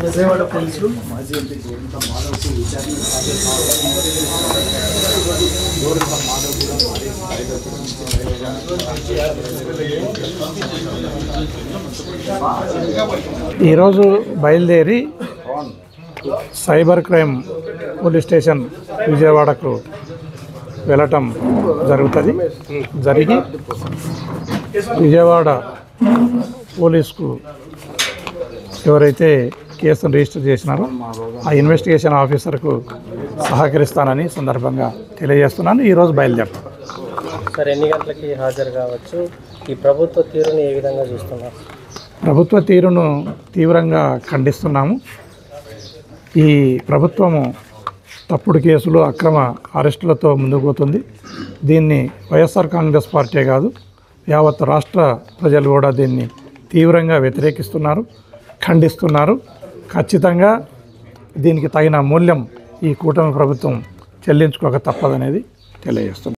విజయవాడ పోలీసులు మాజీ ఎంపీ గోరంట్ల మాధవ్కు విచారణ ఈరోజు బయలుదేరి సైబర్ క్రైమ్ పోలీస్ స్టేషన్ విజయవాడకు వెళ్ళటం జరుగుతుంది. జరిగి విజయవాడ పోలీసుకు ఎవరైతే కేసును రిజిస్టర్ చేసినారో ఆ ఇన్వెస్టిగేషన్ ఆఫీసర్కు సహకరిస్తానని సందర్భంగా తెలియజేస్తున్నాను. ఈరోజు బయలుదేరుతాం. సార్, ఎన్ని గంటలకి హాజరు కావచ్చు? ఈ ప్రభుత్వ తీరును ఏ విధంగా చూస్తున్నారు? ప్రభుత్వ తీరును తీవ్రంగా ఖండిస్తున్నాము. ఈ ప్రభుత్వము తప్పుడు కేసులు, అక్రమ అరెస్టులతో ముందుకు పోతుంది. దీన్ని వైఎస్ఆర్ కాంగ్రెస్ పార్టీ కాదు, యావత్ రాష్ట్ర ప్రజలు కూడా దీన్ని తీవ్రంగా వ్యతిరేకిస్తున్నారు, ఖండిస్తున్నారు. ఖచ్చితంగా దీనికి తగిన మూల్యం ఈ కూటమి ప్రభుత్వం చెల్లించుకోక తప్పదనేది తెలియజేస్తుంది.